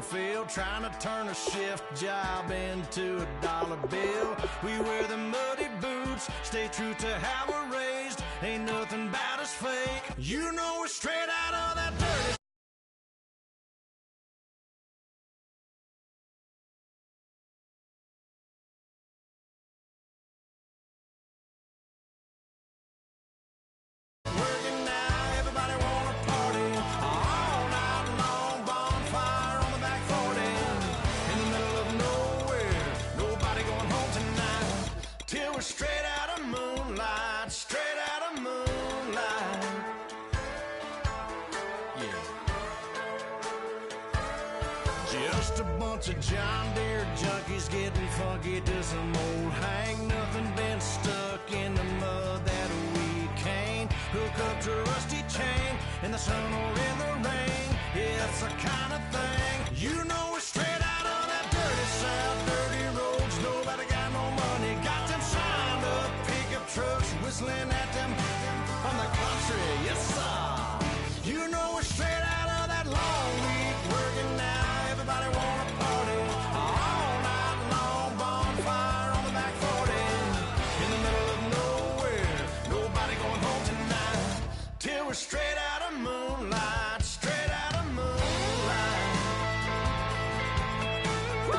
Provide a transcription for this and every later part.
cornfield, trying to turn a shift job into a dollar bill. We wear the muddy boots, stay true to how we're raised. Ain't nothing about us fake. You know we're straight out of that dirty. Working now, everybody wanna party. All night long, bonfire on the back 40. In the middle of nowhere, nobody going home tonight. Till we're straight out of moonlight, straight out of moonlight. Yeah. Just a bunch of John Deere junkies getting funky to some old hang. Nothing been stuck in the mud that we can't hook up to a rusty chain in the sun or in the rain. Yeah, it's the kind of thing. You know we're straight out of that dirty south, dirty roads. Nobody got no money, got them signed up pickup trucks whistling at them from the country. Yes, sir. You know we're straight out of that long week. Working now, everybody wanna party. All night long, bonfire on the back 40. In the middle of nowhere, nobody going home tonight. Till we're straight out of moonlight, straight out of moonlight. Woo!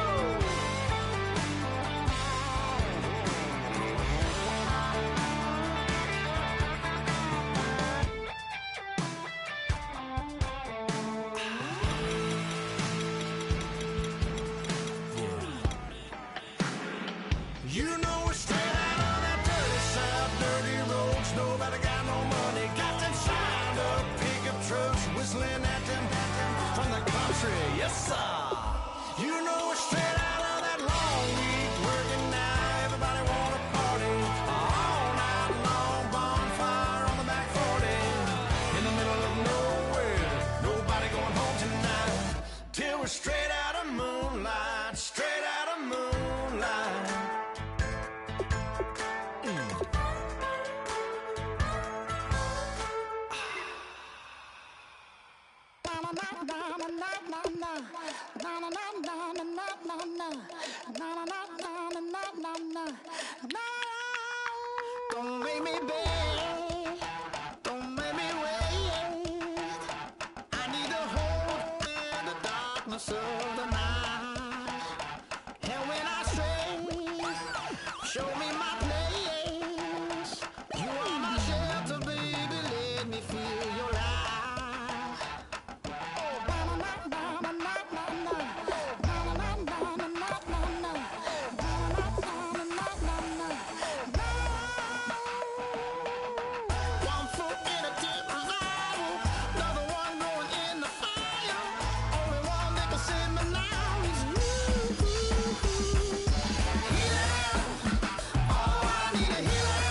You know we're straight out of that dirty south, dirty roads. Nobody got no money, got them signed up pickup trucks whistling at them from the country. Yes, sir. You know we're straight out of that long week. Working now, everybody wanna party. All night long, bonfire on the back 40. In the middle of nowhere, nobody going home tonight. Till we're straight out of moonlight, straight out of moonlight. Don't make me beg, don't make me wait. I need to hold in the darkness of the night. And when I say, show me my place. You are my shelter, baby, let me feel your light. One foot in a tent revival, another one going in the fire. Only one that can save me now is you. Healer, oh, I need a healer.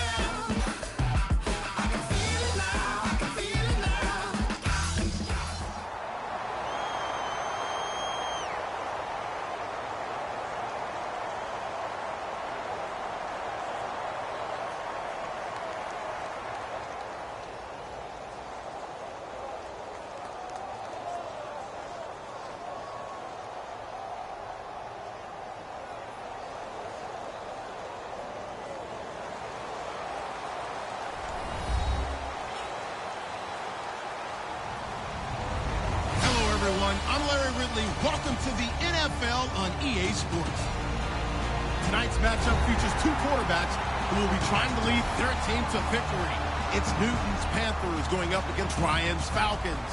I can feel it now, I can feel it now. Hello, everyone. I'm Larry Ridley. Welcome to the NFL on EA Sports. Tonight's matchup features two quarterbacks who will be trying to lead their team to victory. It's Newton's Panthers going up against Ryan's Falcons.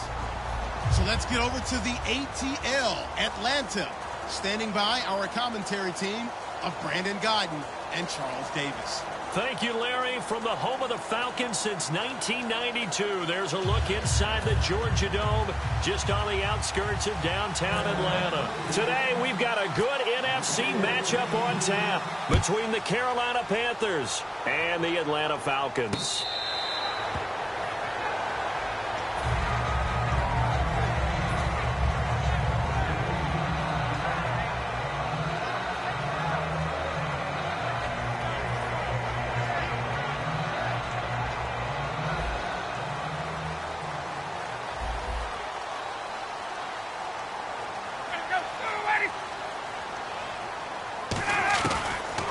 So let's get over to the ATL, Atlanta. Standing by our commentary team of Brandon Guyton and Charles Davis. Thank you, Larry. From the home of the Falcons since 1992, there's a look inside the Georgia Dome, just on the outskirts of downtown Atlanta. Today, we've got a good NFC matchup on tap between the Carolina Panthers and the Atlanta Falcons.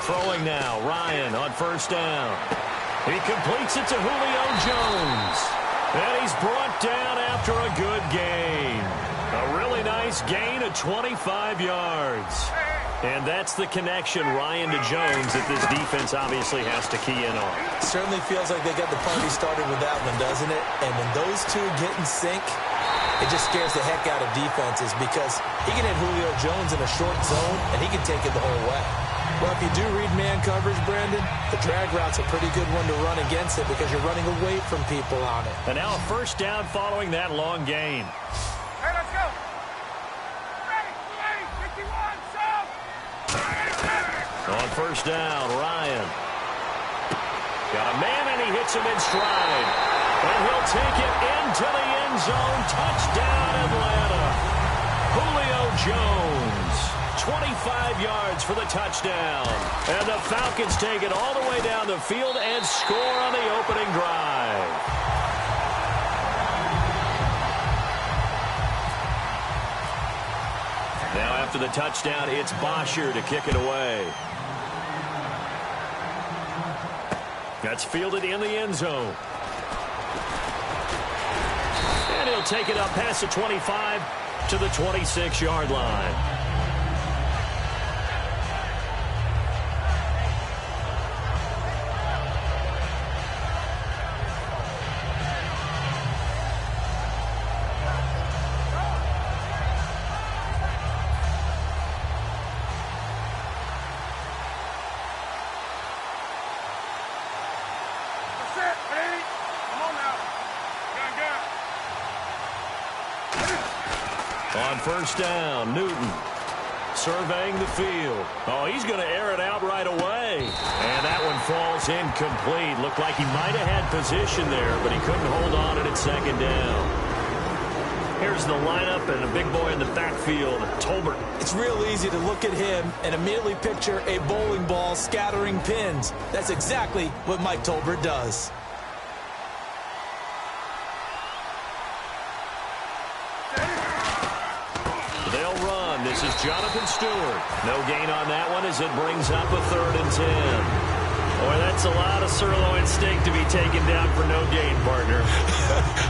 Throwing now, Ryan on first down. He completes it to Julio Jones. And he's brought down after a good gain. A really nice gain of 25 yards. And that's the connection, Ryan to Jones, that this defense obviously has to key in on. Certainly feels like they got the party started with that one, doesn't it? And when those two get in sync, it just scares the heck out of defenses because he can hit Julio Jones in a short zone, and he can take it the whole way. Well, if you do read man coverage, Brandon, the drag route's a pretty good one to run against it because you're running away from people on it. And now a first down following that long gain. Hey, let's go. Ready, 51, so. On first down, Ryan. Got a man, and he hits him in stride. And he'll take it into the end zone. Touchdown, Atlanta. Julio Jones. 25 yards for the touchdown. And the Falcons take it all the way down the field and score on the opening drive. Now after the touchdown, it's Bosher to kick it away. That's fielded in the end zone. And he'll take it up past the 25 to the 26-yard line. On first down, Newton surveying the field. Oh, he's going to air it out right away. And that one falls incomplete. Looked like he might have had position there, but he couldn't hold on at second down. Here's the lineup and a big boy in the backfield, Tolbert. It's real easy to look at him and immediately picture a bowling ball scattering pins. That's exactly what Mike Tolbert does. This is Jonathan Stewart. No gain on that one as it brings up a 3rd and 10. Boy, that's a lot of sirloin steak to be taken down for no gain, partner.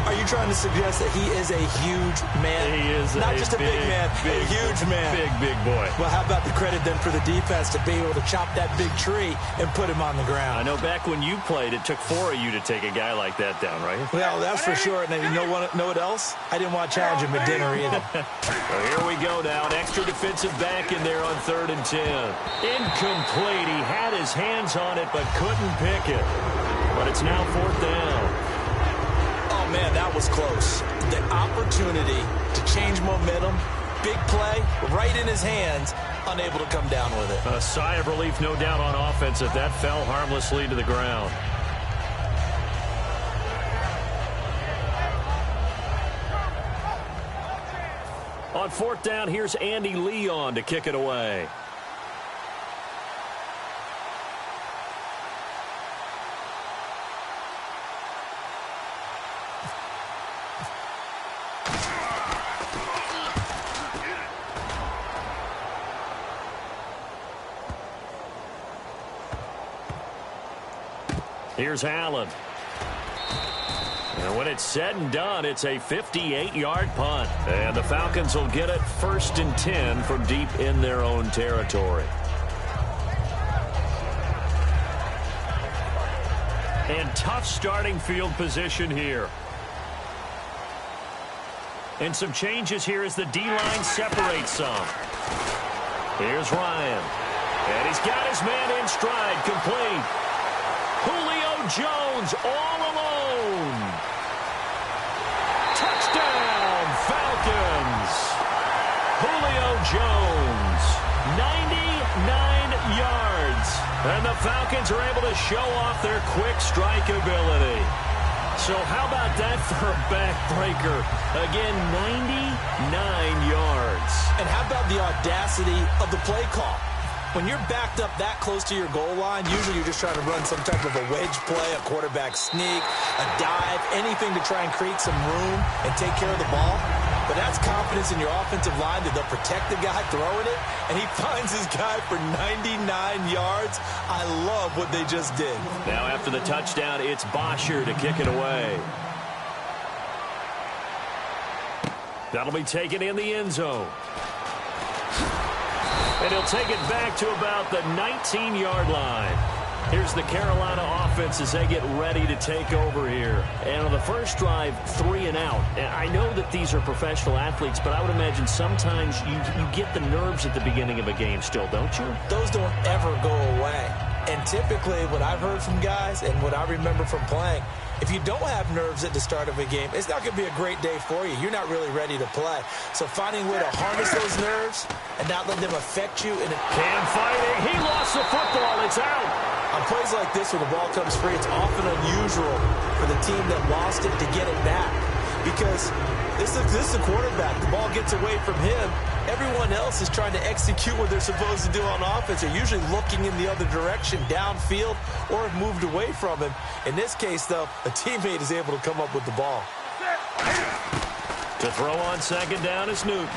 Are you trying to suggest that he is a huge man? He is not just a big man, a huge man. Big boy. Well, how about the credit then for the defense to be able to chop that big tree and put him on the ground? I know back when you played, it took 4 of you to take a guy like that down, right? Well, that's for sure. And you know what else? I didn't want to challenge him at dinner either. Well, here we go now. An extra defensive back in there on 3rd and 10. Incomplete. He had his hands on it, but couldn't pick it. But it's now 4th down. Oh, man, that was close. The opportunity to change momentum, big play, right in his hands, unable to come down with it. A sigh of relief, no doubt, on offense if that fell harmlessly to the ground. On 4th down, here's Andy Leon to kick it away. Here's Allen. And when it's said and done, it's a 58-yard punt. And the Falcons will get it 1st and 10 from deep in their own territory. And tough starting field position here. And some changes here as the D-line separates some. Here's Ryan. And he's got his man in stride, complete. Julio Jones all alone. Touchdown, Falcons. Julio Jones, 99 yards. And the Falcons are able to show off their quick strike ability. So how about that for a backbreaker? Again, 99 yards. And how about the audacity of the play call? When you're backed up that close to your goal line, usually you're just trying to run some type of a wedge play, a quarterback sneak, a dive, anything to try and create some room and take care of the ball. but that's confidence in your offensive line that they'll protect the guy throwing it, and he finds his guy for 99 yards. I love what they just did. Now after the touchdown, it's Bosher to kick it away. That'll be taken in the end zone. And he'll take it back to about the 19-yard line. Here's the Carolina offense as they get ready to take over here. And on the first drive, 3 and out. And I know that these are professional athletes, but I would imagine sometimes you get the nerves at the beginning of a game still, don't you? Those don't ever go away. And typically what I've heard from guys and what I remember from playing, if you don't have nerves at the start of a game, it's not going to be a great day for you. You're not really ready to play. So finding a way to harness those nerves and not let them affect you. Cam fighting. He lost the football. It's out. On plays like this where the ball comes free, it's often unusual for the team that lost it to get it back. Because this is the quarterback. The ball gets away from him. Everyone else is trying to execute what they're supposed to do on offense. They're usually looking in the other direction, downfield, or have moved away from him. In this case, though, a teammate is able to come up with the ball. To throw on second down is Newton.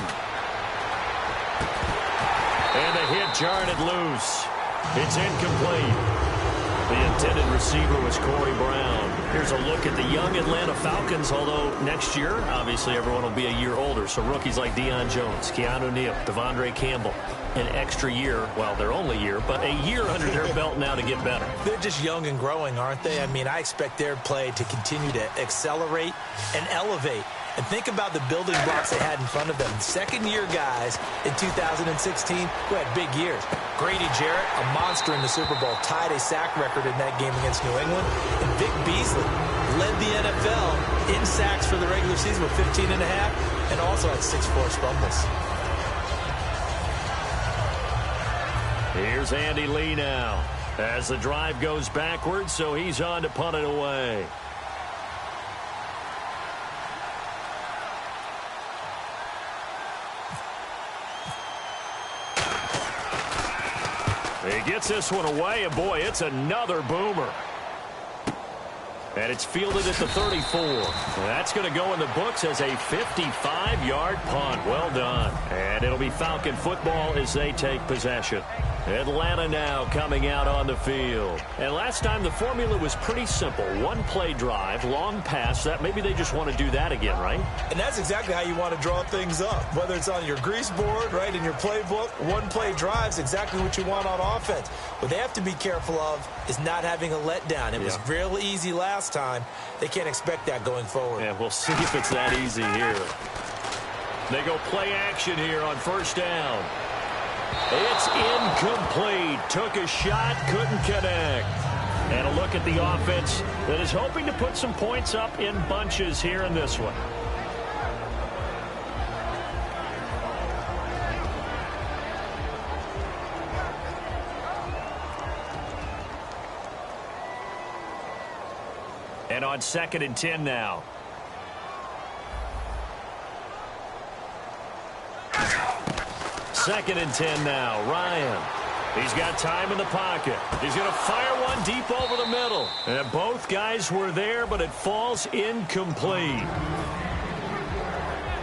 And the hit jarred it loose. It's incomplete. The intended receiver was Corey Brown. Here's a look at the young Atlanta Falcons, although next year, obviously, everyone will be a year older. So rookies like Deion Jones, Keanu Neal, Devondre Campbell, an extra year, well, their only year, but a year under their belt now to get better. They're just young and growing, aren't they? I mean, I expect their play to continue to accelerate and elevate. And think about the building blocks they had in front of them. Second-year guys in 2016 who had big years. Grady Jarrett, a monster in the Super Bowl, tied a sack record in that game against New England. And Vic Beasley led the NFL in sacks for the regular season with 15 and a half, and also had 6 forced fumbles. Here's Andy Lee now as the drive goes backwards, so he's on to punt it away. He gets this one away, and boy, it's another boomer. And it's fielded at the 34. That's going to go in the books as a 55-yard punt. Well done. And it'll be Falcon football as they take possession. Atlanta now coming out on the field. And last time the formula was pretty simple. One-play drive, long pass. That maybe they just want to do that again, right? And that's exactly how you want to draw things up. Whether it's on your grease board, right, in your playbook, one-play drive's exactly what you want on offense. What they have to be careful of is not having a letdown. It was real easy last time. They can't expect that going forward. Yeah, we'll see if it's that easy here. They go play action here on first down. It's incomplete. Took a shot, couldn't connect. And a look at the offense that is hoping to put some points up in bunches here in this one. And on 2nd and 10 now. Second and 10 now. Ryan. He's got time in the pocket. He's going to fire one deep over the middle. And both guys were there, but it falls incomplete.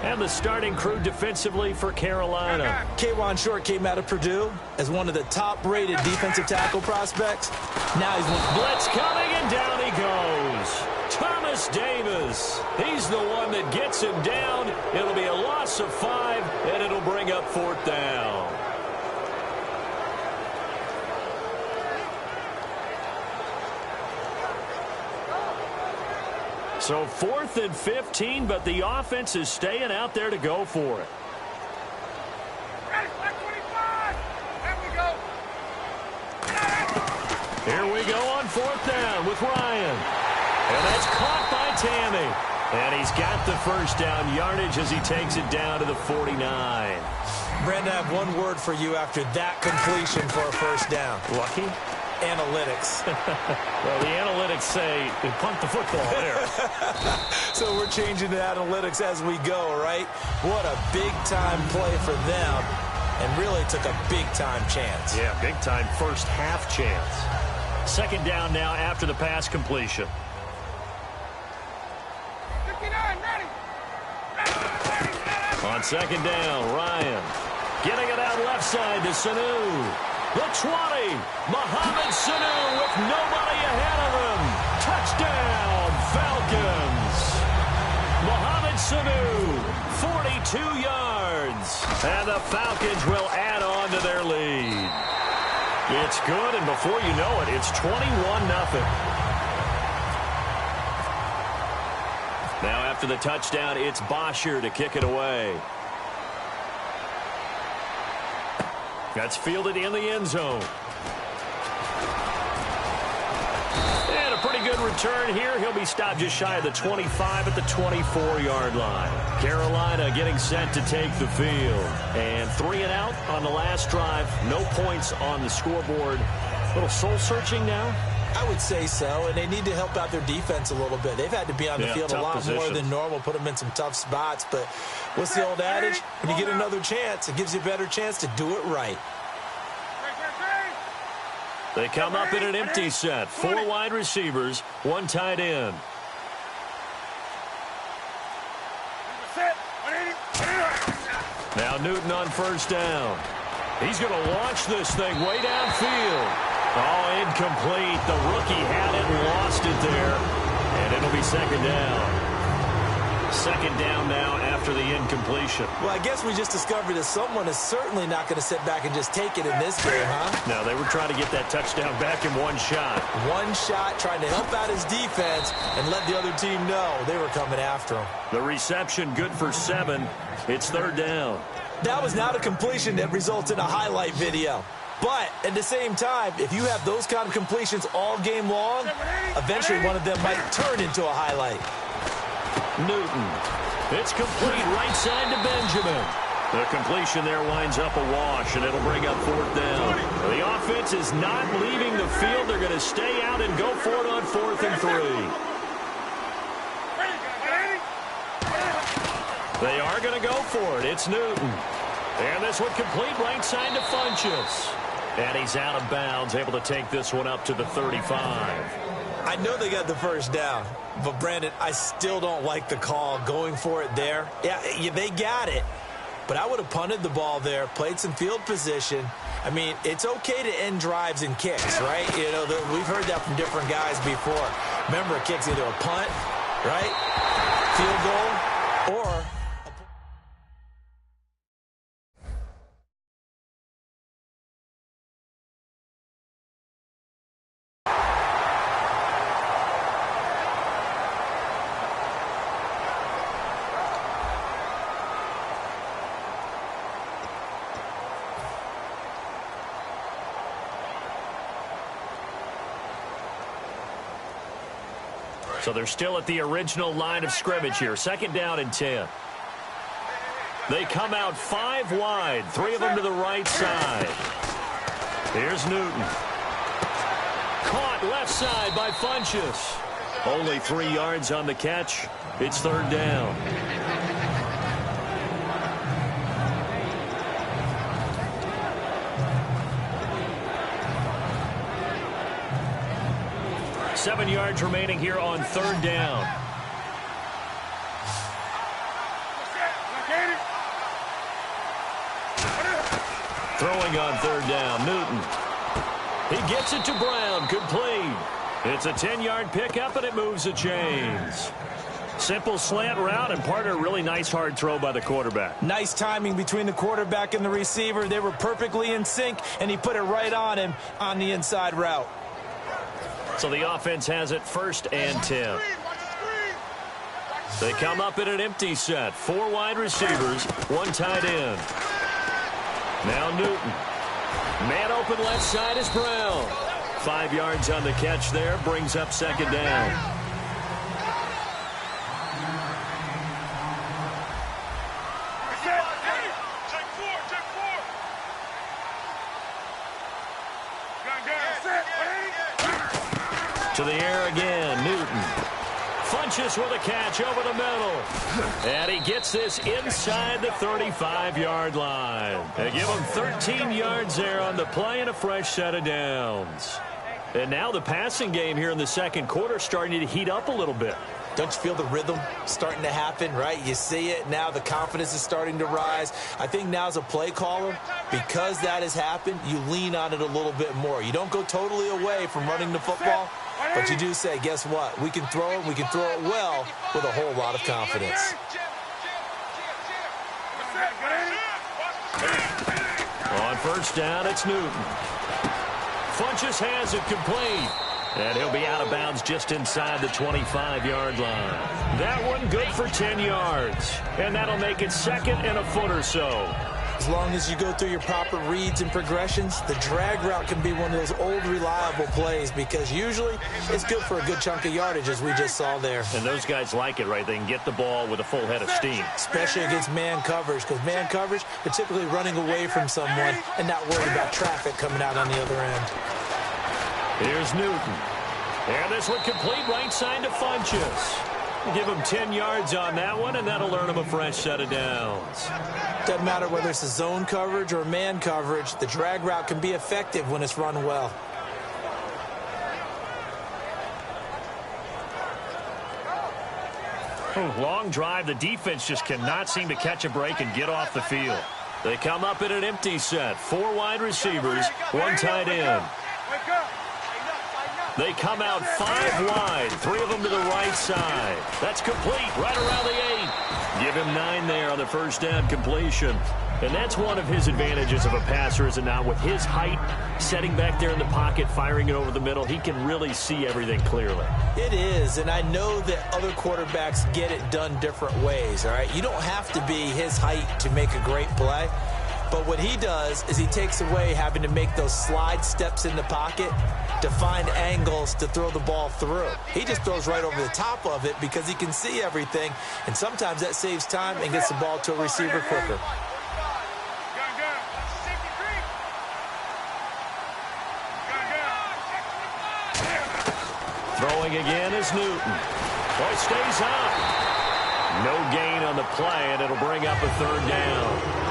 And the starting crew defensively for Carolina. K'Wan Short came out of Purdue as one of the top-rated defensive tackle prospects. Now he's one. Blitz coming, and down he goes. Thomas Davis. He's the one that gets him down. It'll be a loss of 5, and it'll bring up 4th down. So 4th and 15, but the offense is staying out there to go for it. Ready, 25. There we go. Here we go on 4th down with Ryan. And that's caught by Tammy. And he's got the first down yardage as he takes it down to the 49. Brandon, I have one word for you after that completion for a first down. Lucky? Analytics. Well, the analytics say you punt the football there. So we're changing the analytics as we go, right? What a big-time play for them, and really took a big-time chance. Yeah, big-time first half chance. 2nd down now after the pass completion. 59, ready. Ready, ready, ready. On second down, Ryan getting it out left side to Sanu. The 20, Mohamed Sanu with nobody ahead of him. Touchdown, Falcons. Mohamed Sanu, 42 yards. And the Falcons will add on to their lead. It's good, and before you know it, it's 21-0. Now after the touchdown, it's Bosher to kick it away. That's fielded in the end zone. And a pretty good return here. He'll be stopped just shy of the 25 at the 24-yard line. Carolina getting set to take the field. And 3 and out on the last drive. No points on the scoreboard. A little soul-searching now? I would say so, and they need to help out their defense a little bit. They've had to be on the field a lot more than normal, put them in some tough spots. But what's the old adage? When you get another chance, it gives you a better chance to do it right. They come up in an empty set. 4 wide receivers, 1 tight end. Now Newton on first down. He's going to launch this thing way downfield. Oh, incomplete. The rookie had it and lost it there. And it'll be second down. Second down now after the incompletion. Well, I guess we just discovered that someone is certainly not going to sit back and just take it in this game, huh? No, they were trying to get that touchdown back in one shot. One shot, trying to help out his defense and let the other team know they were coming after him. The reception good for 7. It's third down. That was not a completion that results in a highlight video. But at the same time, if you have those kind of completions all game long, eventually one of them might turn into a highlight. Newton. It's complete right side to Benjamin. The completion there winds up a wash, and it'll bring up fourth down. The offense is not leaving the field. They're going to stay out and go for it on 4th and 3. They are going to go for it. It's Newton. And this one complete right side to Funchess. And he's out of bounds, able to take this one up to the 35. I know they got the first down, but Brandon, I still don't like the call going for it there. Yeah, they got it, but I would have punted the ball there, played some field position. I mean, it's okay to end drives and kicks, right? You know, we've heard that from different guys before. Remember, a kick's either a punt, right, field goal, or so they're still at the original line of scrimmage here. Second down and 10. They come out 5 wide, 3 of them to the right side. Here's Newton. Caught left side by Funchess. Only 3 yards on the catch. It's third down. Seven yards remaining here on third down. Throwing on third down, Newton. He gets it to Brown, complete. It's a 10-yard pickup, and it moves the chains. Simple slant route, and part of a really nice hard throw by the quarterback. Nice timing between the quarterback and the receiver. They were perfectly in sync, and he put it right on him on the inside route. So the offense has it 1st and 10. They come up in an empty set. 4 wide receivers, 1 tight end. Now Newton. Man open left side is Brown. 5 yards on the catch there, brings up second down. To the air again, Newton. Funchess with a catch over the middle. And he gets this inside the 35-yard line. They give him 13 yards there on the play and a fresh set of downs. And now the passing game here in the second quarter starting to heat up a little bit. Don't you feel the rhythm starting to happen, right? You see it. Now the confidence is starting to rise. I think now as a play caller, because that has happened, you lean on it a little bit more. You don't go totally away from running the football, but you do say, guess what? We can throw it. We can throw it well with a whole lot of confidence. On first down, it's Newton. Funchess has it complete. And he'll be out of bounds just inside the 25-yard line. That one good for 10 yards. And that'll make it second and a foot or so. As long as you go through your proper reads and progressions, the drag route can be one of those old reliable plays because usually it's good for a good chunk of yardage, as we just saw there. And those guys like it, right? They can get the ball with a full head of steam. Especially against man coverage, because man coverage, they're typically running away from someone and not worried about traffic coming out on the other end. Here's Newton. And this one complete right side to Funchess. Give him 10 yards on that one, and that'll earn him a fresh set of downs. Doesn't matter whether it's a zone coverage or man coverage, the drag route can be effective when it's run well. Long drive. The defense just cannot seem to catch a break and get off the field. They come up in an empty set. 4 wide receivers, 1 tight end. They come out 5 wide, 3 of them to the right side. That's complete right around the 8. Give him 9 there on the first down completion. And that's one of his advantages of a passer, is it not? With his height, setting back there in the pocket, firing it over the middle, he can really see everything clearly. It is, and I know that other quarterbacks get it done different ways, all right? You don't have to be his height to make a great play. But what he does is he takes away having to make those slide steps in the pocket to find angles to throw the ball through. He just throws right over the top of it because he can see everything, and sometimes that saves time and gets the ball to a receiver quicker. Throwing again is Newton. Oh, he stays up. No gain on the play, and it'll bring up a 3rd down.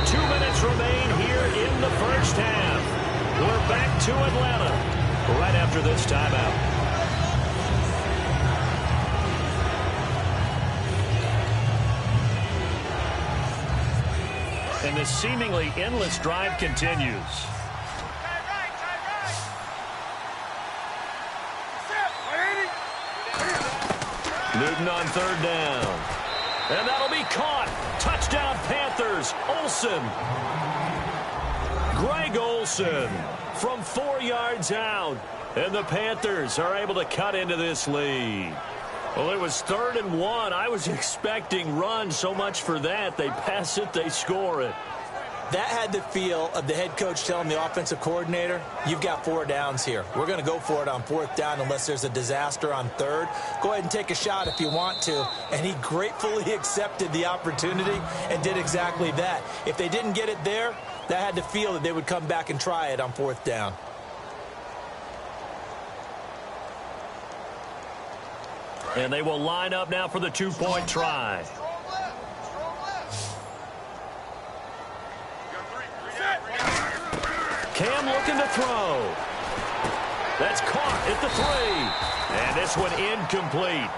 2 minutes remain here in the first half. We're back to Atlanta right after this timeout. And this seemingly endless drive continues. Newton on 3rd down. And that'll be caught. Touchdown Panthers. Olsen. Greg Olsen from 4 yards out. And the Panthers are able to cut into this lead. Well, it was 3rd and 1. I was expecting run. So much for that. They pass it, they score it. That had the feel of the head coach telling the offensive coordinator, you've got 4 downs here. We're going to go for it on 4th down unless there's a disaster on 3rd. Go ahead and take a shot if you want to. And he gratefully accepted the opportunity and did exactly that. If they didn't get it there, that had the feel that they would come back and try it on 4th down. And they will line up now for the 2-point try. Cam looking to throw. That's caught at the 3. And this one incomplete.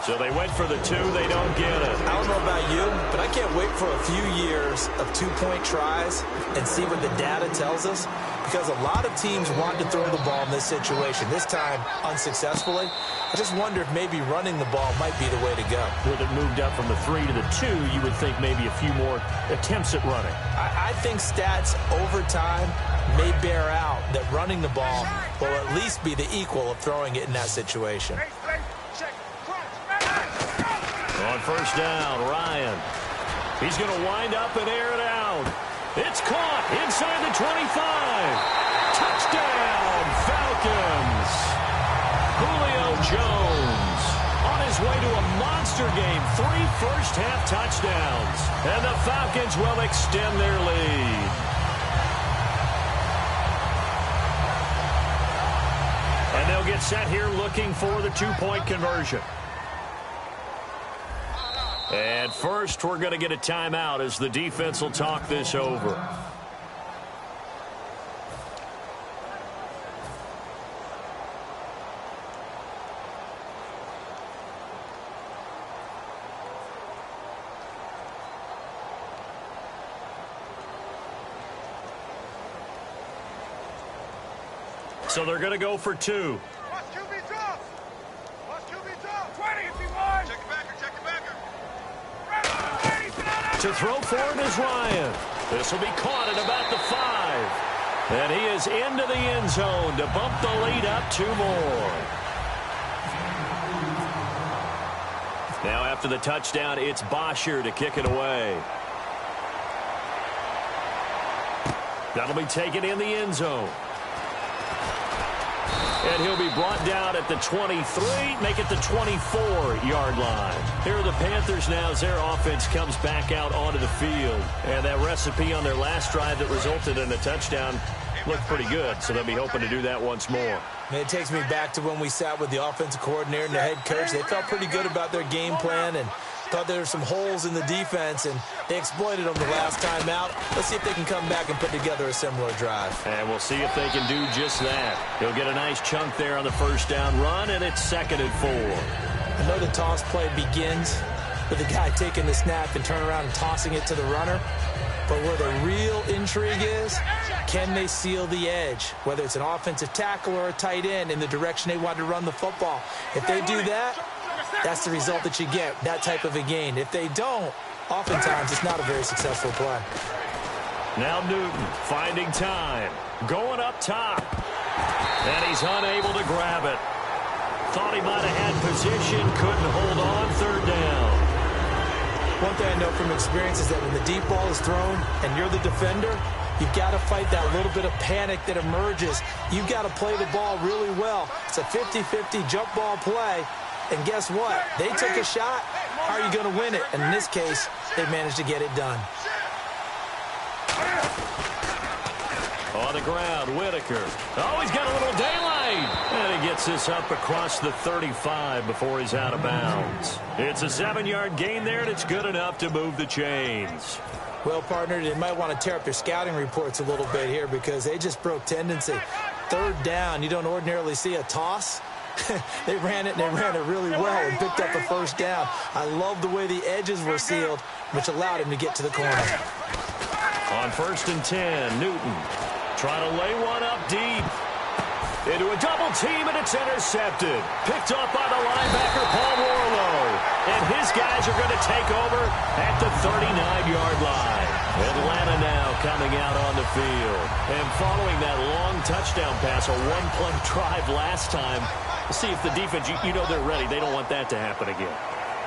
So they went for the 2. They don't get it. I don't know about you, but I can't wait for a few years of 2-point tries and see what the data tells us. Because a lot of teams want to throw the ball in this situation. This time, unsuccessfully. I just wonder if maybe running the ball might be the way to go. With it moved up from the 3 to the 2, you would think maybe a few more attempts at running. I think stats over time may bear out that running the ball will at least be the equal of throwing it in that situation. On first down, Ryan. He's going to wind up and air it out. It's caught inside the 25. Touchdown, Falcons. Julio Jones on his way to a monster game. 3 first-half touchdowns. And the Falcons will extend their lead. And they'll get set here looking for the 2-point conversion. And first, we're going to get a timeout as the defense will talk this over. So they're going to go for 2. Watch QB drop. Watch QB drop. 20 if you want. Check your backer. Check your backer. To throw for it is Ryan. This will be caught at about the 5. And he is into the end zone to bump the lead up 2 more. Now after the touchdown, it's Bosher to kick it away. That'll be taken in the end zone. And he'll be brought down at the 23, make it the 24-yard line. Here are the Panthers now as their offense comes back out onto the field. And that recipe on their last drive that resulted in a touchdown looked pretty good, so they'll be hoping to do that once more. And it takes me back to when we sat with the offensive coordinator and the head coach. They felt pretty good about their game plan and thought there were some holes in the defense, and they exploited them the last time out. Let's see if they can come back and put together a similar drive. And we'll see if they can do just that. He'll get a nice chunk there on the first down run, and it's 2nd and 4. I know the toss play begins with the guy taking the snap and turning around and tossing it to the runner. But where the real intrigue is, can they seal the edge? Whether it's an offensive tackle or a tight end in the direction they want to run the football. If they do that, that's the result that you get, that type of a gain. If they don't, oftentimes it's not a very successful play. Now Newton finding time, going up top. And he's unable to grab it. Thought he might have had position, couldn't hold on, 3rd down. One thing I know from experience is that when the deep ball is thrown and you're the defender, you've got to fight that little bit of panic that emerges. You've got to play the ball really well. It's a 50-50 jump ball play. And guess what? They took a shot. How are you going to win it? And in this case, they managed to get it done. On the ground, Whitaker. Oh, he's got a little daylight. And he gets this up across the 35 before he's out of bounds. It's a 7-yard gain there, and it's good enough to move the chains. Well, partner, they might want to tear up their scouting reports a little bit here because they just broke tendency. 3rd down, you don't ordinarily see a toss. They ran it, and they ran it really well and picked up the 1st down. I love the way the edges were sealed, which allowed him to get to the corner. On 1st and 10, Newton trying to lay one up deep. Into a double team, and it's intercepted. Picked up by the linebacker, Paul Warlow. And his guys are going to take over at the 39-yard line. Atlanta now coming out on the field. And following that long touchdown pass, a 1-play drive last time, see if the defense, you know they're ready. They don't want that to happen again.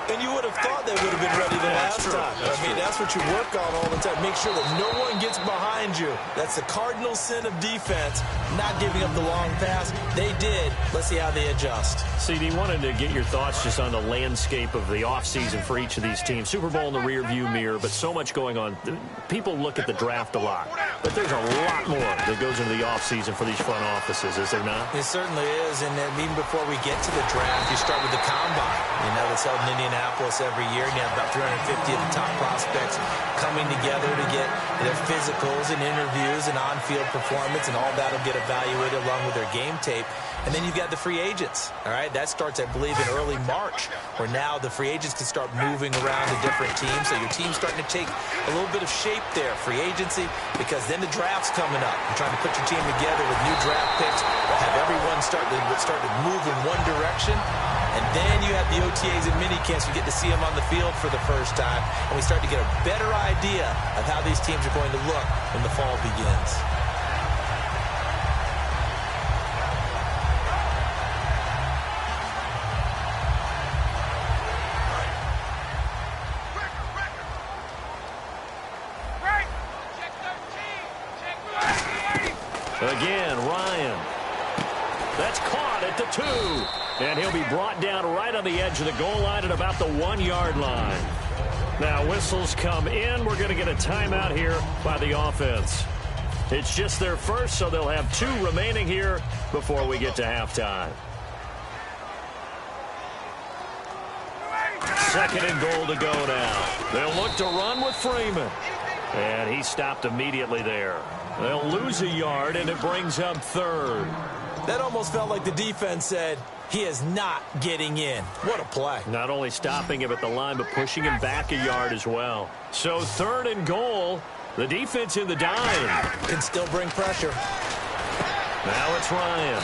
And you would have thought they would have been ready the last time. That's what you work on all the time. Make sure that no one gets behind you. That's the cardinal sin of defense, not giving up the long pass. They did. Let's see how they adjust. CD, wanted to get your thoughts just on the landscape of the offseason for each of these teams. Super Bowl in the rearview mirror, but so much going on. People look at the draft a lot, but there's a lot more that goes into the offseason for these front offices, is there not? It certainly is, and then even before we get to the draft, you start with the combine. You know, that's held in Indianapolis every year, and you have about 350 of the top prospects coming together to get their physicals and interviews and on-field performance, and all that will get evaluated along with their game tape. And then you've got the free agents, all right? That starts, I believe, in early March, where now the free agents can start moving around to different teams. So your team's starting to take a little bit of shape there, free agency, because then the draft's coming up. You're trying to put your team together with new draft picks, have everyone start to move in one direction. And then you have the OTAs and minicamps. You get to see them on the field for the first time. And we start to get a better idea of how these teams are going to look when the fall begins. Again, Ryan. That's caught at the 2. And he'll be brought down right on the edge of the goal line at about the 1-yard line. Now, whistles come in. We're going to get a timeout here by the offense. It's just their first, so they'll have 2 remaining here before we get to halftime. 2nd and goal to go now. They'll look to run with Freeman. And he stopped immediately there. They'll lose a yard, and it brings up 3rd. That almost felt like the defense said, he is not getting in. What a play. Not only stopping him at the line, but pushing him back a yard as well. So 3rd and goal. The defense in the dime. Can still bring pressure. Now it's Ryan.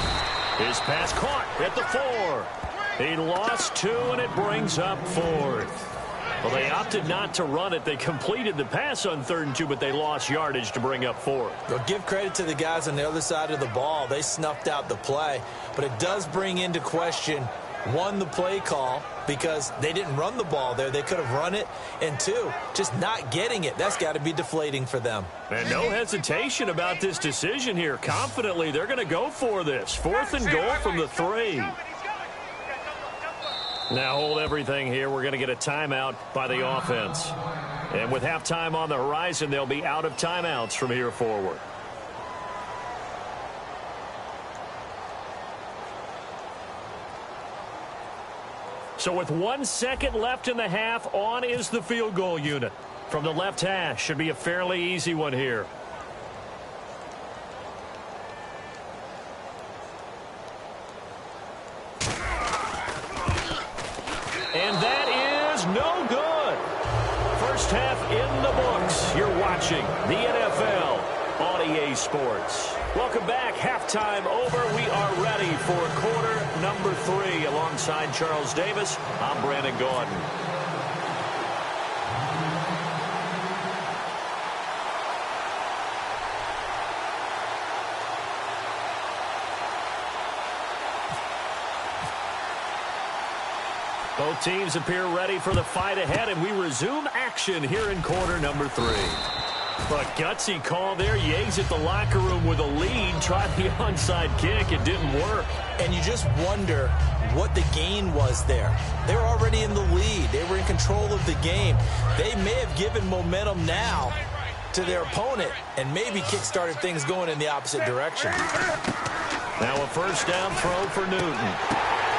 His pass caught at the 4. He lost 2, and it brings up 4th. Well, they opted not to run it. They completed the pass on 3rd and 2, but they lost yardage to bring up 4th. Well, give credit to the guys on the other side of the ball. They snuffed out the play, but it does bring into question, 1, the play call, because they didn't run the ball there. They could have run it. And 2, just not getting it. That's got to be deflating for them. And no hesitation about this decision here. Confidently, they're going to go for this. 4th and goal from the 3. Now hold everything here. We're going to get a timeout by the offense. And with halftime on the horizon, they'll be out of timeouts from here forward. So with 1 second left in the half, on is the field goal unit. From the left hash, should be a fairly easy one here. And that is no good. First half in the books. You're watching the NFL on EA Sports. Welcome back. Halftime over. We are ready for quarter number 3. Alongside Charles Davis, I'm Brandon Gordon. Both teams appear ready for the fight ahead, and we resume action here in quarter number 3. But gutsy call there. Yates at the locker room with a lead. Tried the onside kick. It didn't work. And you just wonder what the gain was there. They were already in the lead. They were in control of the game. They may have given momentum now to their opponent and maybe kick-started things going in the opposite direction. Now a first down throw for Newton.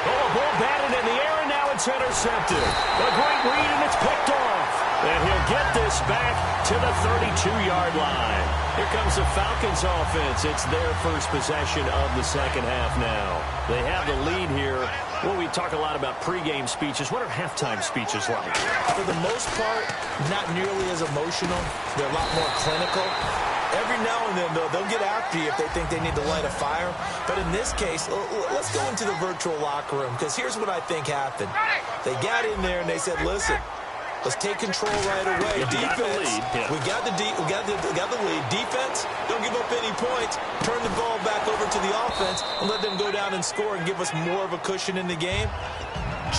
Oh, a ball batted in the air, and now it's intercepted. A great read, and it's picked off. And he'll get this back to the 32-yard line. Here comes the Falcons offense. It's their first possession of the second half now. They have the lead here. Well, we talk a lot about pregame speeches. What are halftime speeches like? For the most part, not nearly as emotional. They're a lot more clinical. Every now and then, though, they'll get after you if they think they need to light a fire. But in this case, let's go into the virtual locker room, because here's what I think happened. They got in there and they said, listen, let's take control right away. Defense, we got the lead. Defense, don't give up any points. Turn the ball back over to the offense and let them go down and score and give us more of a cushion in the game.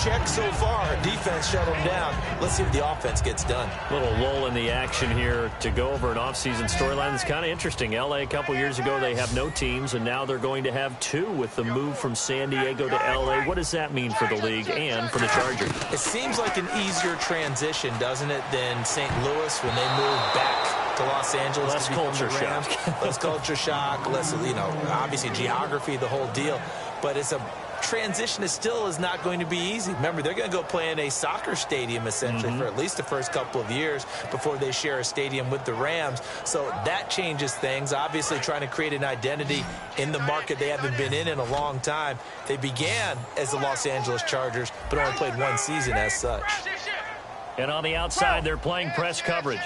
Check so far. Defense shut them down. Let's see if the offense gets done. Little lull in the action here to go over an offseason storyline that's kind of interesting. L.A. a couple years ago, they have no teams, and now they're going to have 2 with the move from San Diego to L.A. What does that mean for the league and for the Chargers? It seems like an easier transition, doesn't it, than St. Louis when they moved back to Los Angeles. Less culture shock. Less culture shock, less, obviously geography, the whole deal. But it's a transition is not going to be easy. Remember, they're going to go play in a soccer stadium essentially for at least the first couple of years before they share a stadium with the Rams. So that changes things. Obviously trying to create an identity in the market they haven't been in a long time. They began as the Los Angeles Chargers, but only played 1 season as such. And on the outside, they're playing press coverage.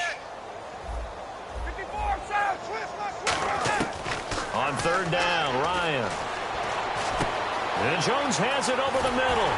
On 3rd down, Ryan. And Jones has it over the middle.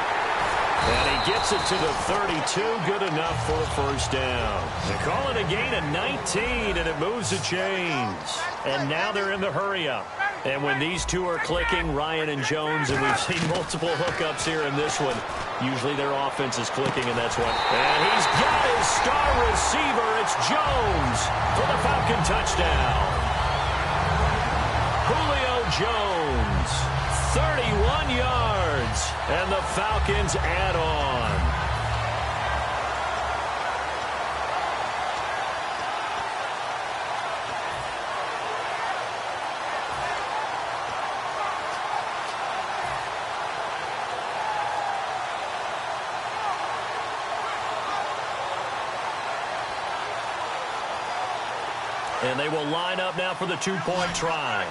And he gets it to the 32. Good enough for a first down. They call it a gain of 19, and it moves the chains. And now they're in the hurry-up. And when these two are clicking, Ryan and Jones, and we've seen multiple hookups here in this one, usually their offense is clicking, and that's what. And he's got his star receiver. It's Jones for the Falcon touchdown. Julio Jones, 31 yards, and the Falcons add on. And they will line up now for the two-point try.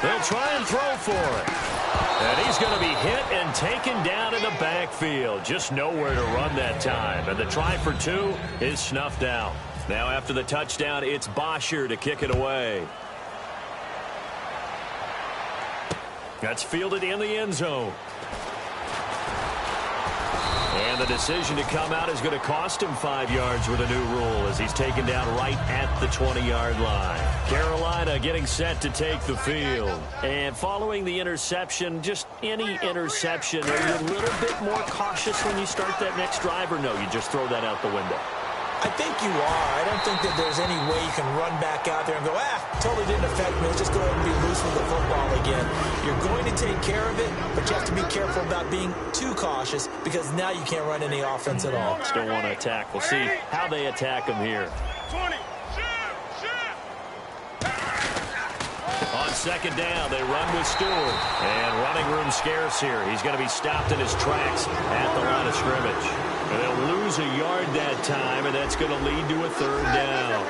They'll try and throw for it. And he's going to be hit and taken down in the backfield. Just nowhere to run that time. And the try for 2 is snuffed out. Now after the touchdown, it's Bosher to kick it away. That's fielded in the end zone. And the decision to come out is going to cost him 5 yards with a new rule as he's taken down right at the 20-yard line. Carolina getting set to take the field. And following the interception, just any interception, are you a little bit more cautious when you start that next drive, or no, you just throw that out the window? I think you are. I don't think that there's any way you can run back out there and go, totally didn't affect me. Let's just go ahead and be loose with the football again. You're going to take care of it, but you have to be careful about being too cautious because now you can't run any offense at all. Still want to attack. We'll see how they attack him here. 20. On second down, they run with Stewart. And running room scarce here. He's going to be stopped in his tracks at the line of scrimmage. And they'll lose a yard that time, and that's going to lead to a third down.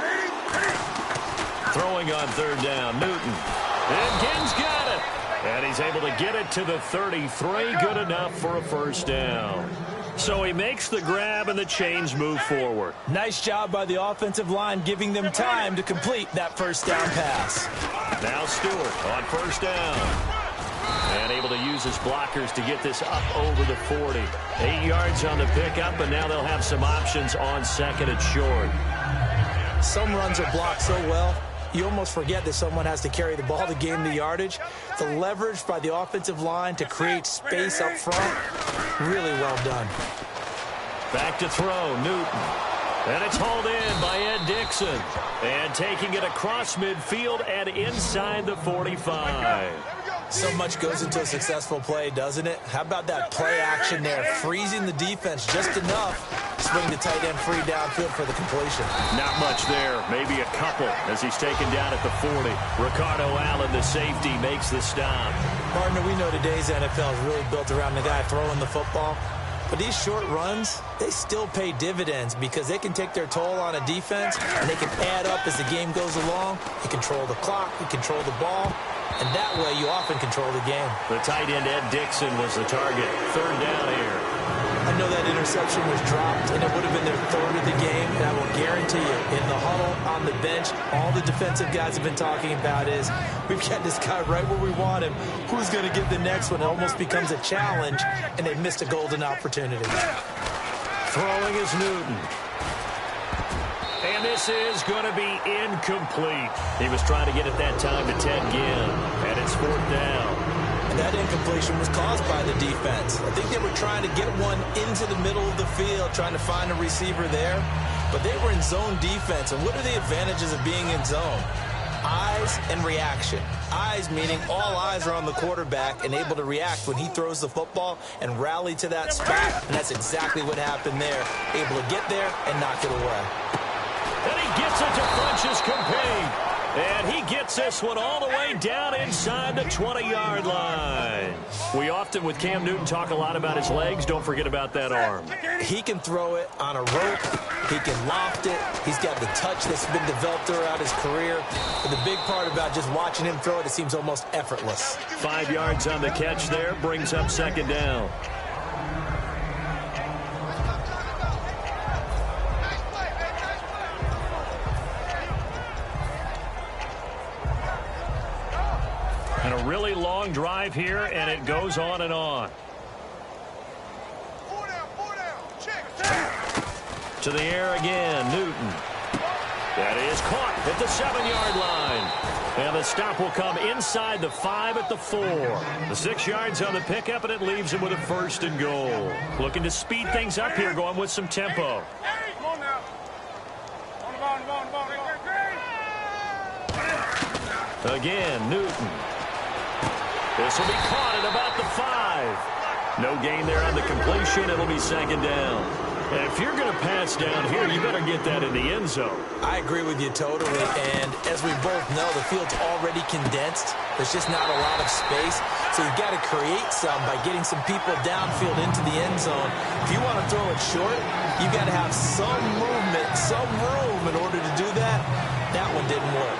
Throwing on third down, Newton. And Ginn's got it. And he's able to get it to the 33. Good enough for a first down. So he makes the grab, and the chains move forward. Nice job by the offensive line giving them time to complete that first down pass. Now Stewart on first down. And able to use his blockers to get this up over the 40. 8 yards on the pickup, and now they'll have some options on second and short. Some runs are blocked so well, you almost forget that someone has to carry the ball to gain the yardage. The leverage by the offensive line to create space up front, really well done. Back to throw, Newton. And it's hauled in by Ed Dixon. And taking it across midfield and inside the 45. So much goes into a successful play, doesn't it? How about that play action there, freezing the defense just enough to swing the tight end free downfield for the completion. Not much there, maybe a couple as he's taken down at the 40. Ricardo Allen, the safety, makes the stop. Partner, we know today's NFL is really built around the guy throwing the football. But these short runs, they still pay dividends because they can take their toll on a defense and they can add up as the game goes along. You control the clock, you control the ball, and that way you often control the game. The tight end Ed Dixon was the target. Third down here. I know that interception was dropped, and it would have been their third of the game, and I will guarantee you, in the huddle, on the bench, all the defensive guys have been talking about is, we've got this guy right where we want him. Who's going to get the next one? It almost becomes a challenge, and they missed a golden opportunity. Throwing is Newton. And this is going to be incomplete. He was trying to get it that time to Ted Ginn, and it's fourth down. And that incompletion was caused by the defense. I think they were trying to get one into the middle of the field, trying to find a receiver there. But they were in zone defense. And what are the advantages of being in zone? Eyes and reaction. Eyes meaning all eyes are on the quarterback and able to react when he throws the football and rally to that spot. And that's exactly what happened there. Able to get there and knock it away. And he gets it to Funchess Compane. And he gets this one all the way down inside the 20-yard line. We often, with Cam Newton, talk a lot about his legs. Don't forget about that arm. He can throw it on a rope. He can loft it. He's got the touch that's been developed throughout his career. But the big part about just watching him throw it, it seems almost effortless. 5 yards on the catch there, brings up second down. And a really long drive here, and it goes on and on. Four down. Check. To the air again, Newton. That is caught at the 7-yard line. And the stop will come inside the 5 at the 4. The 6 yards on the pickup, and it leaves him with a first and goal. Looking to speed things up here, going with some tempo. Come on now. On the ball. Again, Newton. This will be caught at about the 5. No gain there on the completion. It'll be second down. And if you're going to pass down here, you better get that in the end zone. I agree with you totally. And as we both know, the field's already condensed. There's just not a lot of space. So you've got to create some by getting some people downfield into the end zone. If you want to throw it short, you've got to have some movement, some room in order to do that. That one didn't work.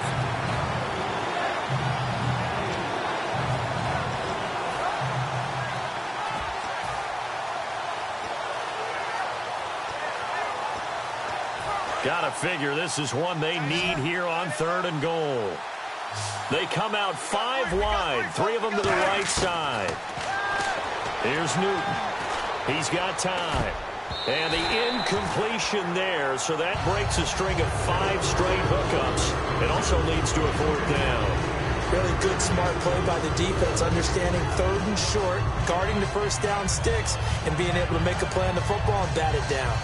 Gotta figure this is one they need here on 3rd and goal. They come out 5 wide, 3 of them to the right side. Here's Newton. He's got time. And the incompletion there, so that breaks a string of 5 straight hookups. It also leads to a 4th down. Really good, smart play by the defense, understanding 3rd and short, guarding the first down sticks, and being able to make a play on the football and bat it down.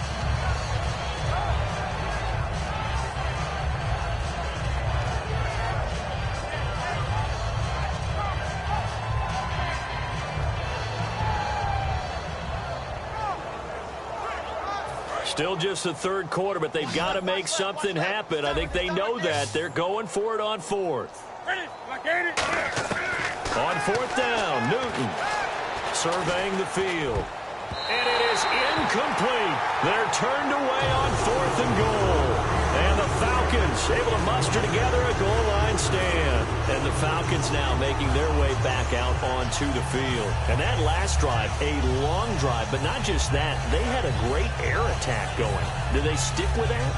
Still just the 3rd quarter, but they've got to make something happen. I think they know that. They're going for it on 4th. On 4th down, Newton surveying the field. And it is incomplete. They're turned away on 4th and goal. And the Falcons able to muster together a goal line stand. And the Falcons now making their way back out onto the field. And that last drive, a long drive, but not just that. They had a great air attack going. Do they stick with that?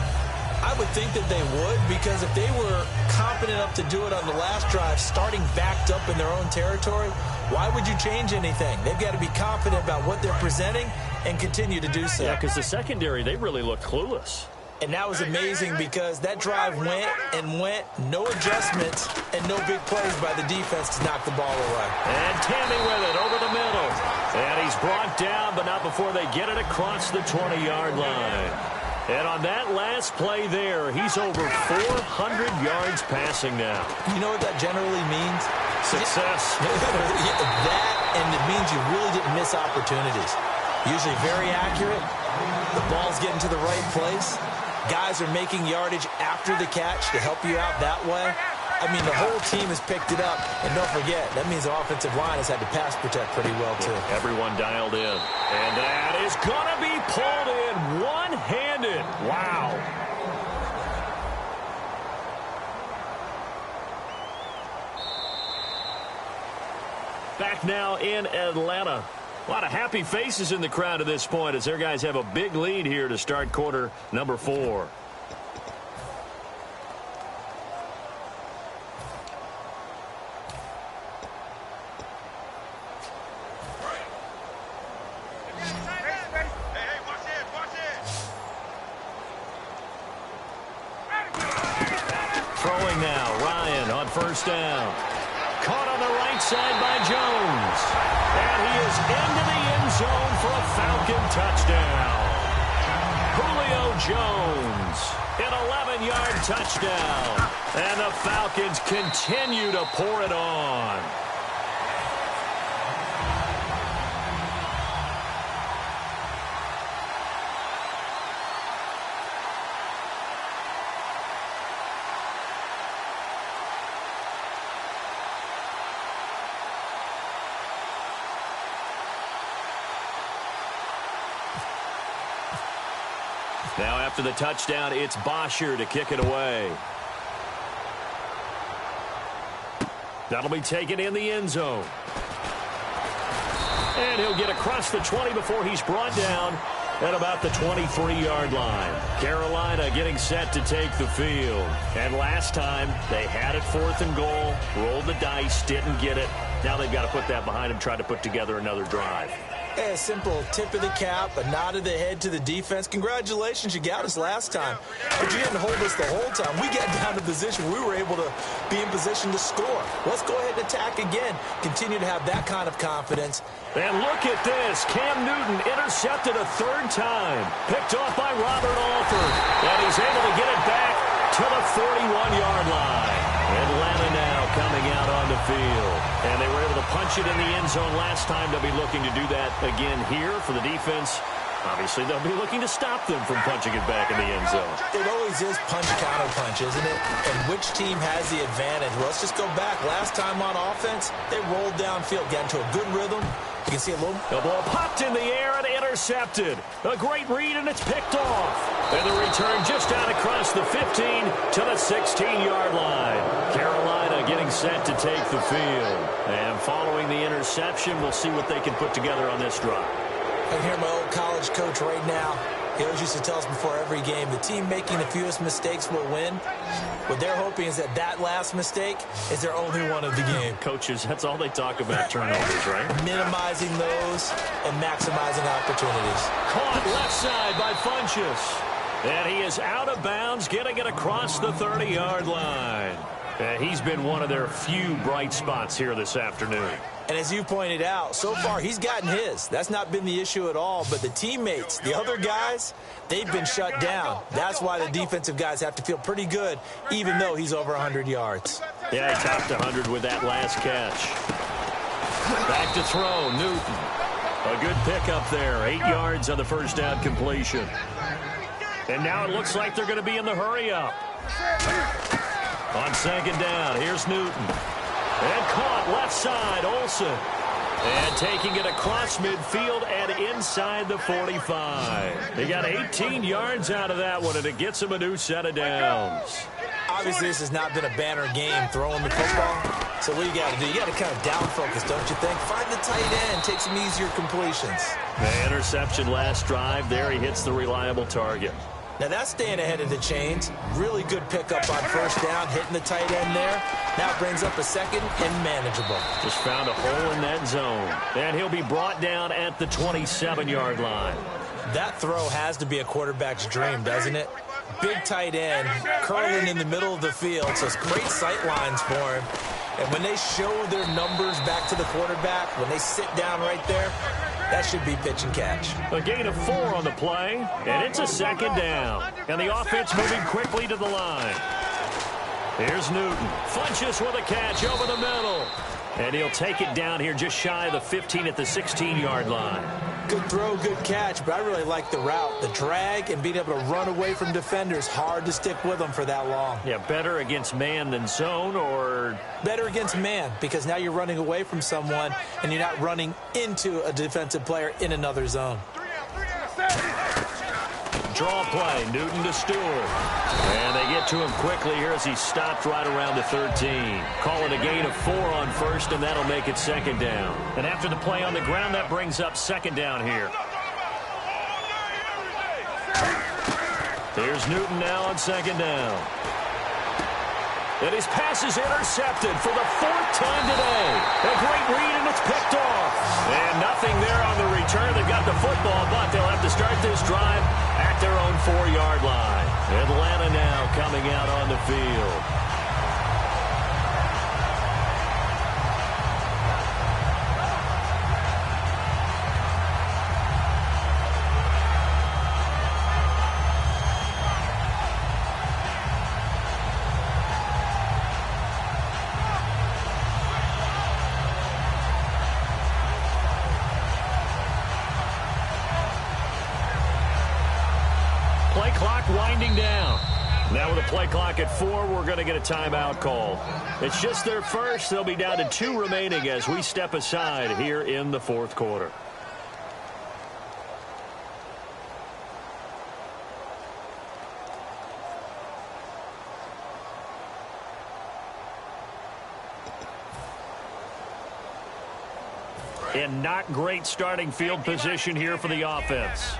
I would think that they would, because if they were confident enough to do it on the last drive, starting backed up in their own territory, why would you change anything? They've got to be confident about what they're presenting and continue to do so. Yeah, because the secondary, they really looked clueless. And that was amazing because that drive went and went, no adjustments, and no big plays by the defense to knock the ball away. And Tammy with it over the middle. And he's brought down, but not before they get it across the 20-yard line. And on that last play there, he's over 400 yards passing now. You know what that generally means? Success. That, and it means you really didn't miss opportunities. Usually very accurate. The ball's getting to the right place. Guys are making yardage after the catch to help you out that way. I mean, the whole team has picked it up. And don't forget, that means the offensive line has had to pass protect pretty well, too. Everyone dialed in. And that is going to be pulled in one-handed. Wow. Back now in Atlanta. A lot of happy faces in the crowd at this point as their guys have a big lead here to start quarter number 4. Throwing now, Ryan on 1st down. Caught on the right side by Jones. And he is into the end zone for a Falcon touchdown. Julio Jones, an 11-yard touchdown. And the Falcons continue to pour it on. Now after the touchdown, it's Bosher to kick it away. That'll be taken in the end zone. And he'll get across the 20 before he's brought down at about the 23-yard line. Carolina getting set to take the field. And last time, they had it 4th and goal, rolled the dice, didn't get it. Now they've got to put that behind them, try to put together another drive. A simple tip of the cap, a nod of the head to the defense. Congratulations, you got us last time. But you didn't hold us the whole time. We got down to position where we were able to be in position to score. Let's go ahead and attack again. Continue to have that kind of confidence. And look at this. Cam Newton intercepted a 3rd time. Picked off by Robert Alford. And he's able to get it back to the 41-yard line. Atlanta now coming out on the field. And they were able to punch it in the end zone last time. They'll be looking to do that again here for the defense. Obviously, they'll be looking to stop them from punching it back in the end zone. It always is punch-counter-punch, isn't it? And which team has the advantage? Well, let's just go back. Last time on offense, they rolled downfield, got into a good rhythm. You can see a little... The ball popped in the air and intercepted. A great read, and it's picked off. And the return just out across the 15 to the 16-yard line. Carolina getting set to take the field. And following the interception, we'll see what they can put together on this drive. I hear my old college coach right now. He always used to tell us before every game, the team making the fewest mistakes will win. What they're hoping is that that last mistake is their only one of the game. Coaches, that's all they talk about, turnovers, right? Minimizing those and maximizing opportunities. Caught left side by Funchess. And he is out of bounds, getting it across the 30-yard line. And he's been one of their few bright spots here this afternoon. And as you pointed out, so far he's gotten his. That's not been the issue at all. But the teammates, the other guys, they've been shut down. That's why the defensive guys have to feel pretty good, even though he's over 100 yards. Yeah, he topped 100 with that last catch. Back to throw, Newton. A good pickup there, 8 yards on the first down completion. And now it looks like they're going to be in the hurry-up. On second down, here's Newton. And caught left side, Olsen. And taking it across midfield and inside the 45. They got 18 yards out of that one, and it gets them a new set of downs. Obviously, this has not been a banner game throwing the football. So what you got to do, you got to kind of down focus, don't you think? Find the tight end, take some easier completions. The interception last drive there. He hits the reliable target. Now that's staying ahead of the chains. Really good pickup on first down, hitting the tight end there. Now brings up a second and manageable. Just found a hole in that zone. And he'll be brought down at the 27-yard line. That throw has to be a quarterback's dream, doesn't it? Big tight end, curling in the middle of the field, so it's great sight lines for him. And when they show their numbers back to the quarterback, when they sit down right there, that should be pitch and catch. A gain of 4 on the play, and it's a second down. And the offense moving quickly to the line. Here's Newton. Funchess with a catch over the middle. And he'll take it down here just shy of the 15 at the 16-yard line. Good throw, good catch, but I really like the route. The drag and being able to run away from defenders, hard to stick with them for that long. Yeah, better against man than zone, or? Better against man, because now you're running away from someone and you're not running into a defensive player in another zone. Draw play, Newton to Stewart. And they get to him quickly here as he stopped right around the 13. Call it a gain of 4 on first, and that'll make it second down. And after the play on the ground, that brings up second down here. Here's Newton now on second down. And his pass is intercepted for the 4th time today. A great read, and it's picked off. And nothing there on the return. They've got the football, but they'll have to start this drive at their own 4-yard line. Atlanta now coming out on the field. Play clock winding down. Now with a play clock at 4, we're going to get a timeout call. It's just their first. They'll be down to 2 remaining as we step aside here in the 4th quarter. And not great starting field position here for the offense.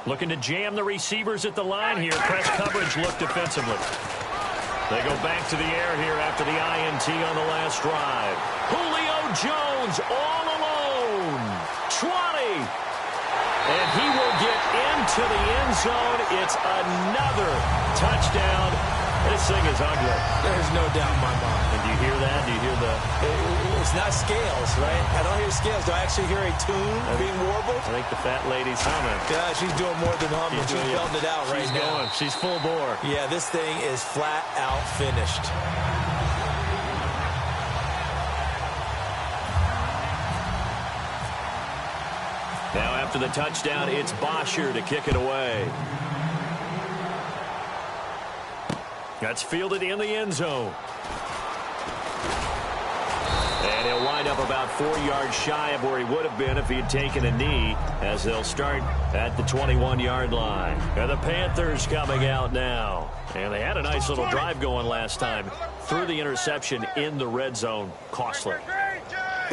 Looking to jam the receivers at the line here. Press coverage look defensively. They go back to the air here after the INT on the last drive. Julio Jones all alone. 20. And he will get into the end zone. It's another touchdown. This thing is ugly. There's no doubt in my mind. And do you hear that? Do you hear the... It's not scales, right? I don't hear scales. Do I actually hear a tune being warbled? I think the fat lady's humming. Yeah, she's doing more than humming. She's belting it out right now. She's full bore. Yeah, this thing is flat out finished. Now after the touchdown, it's Bosher to kick it away. That's fielded in the end zone. And he'll wind up about 4 yards shy of where he would have been if he had taken a knee, as they'll start at the 21-yard line. And the Panthers coming out now. And they had a nice little drive going last time. Threw the interception in the red zone. Costly.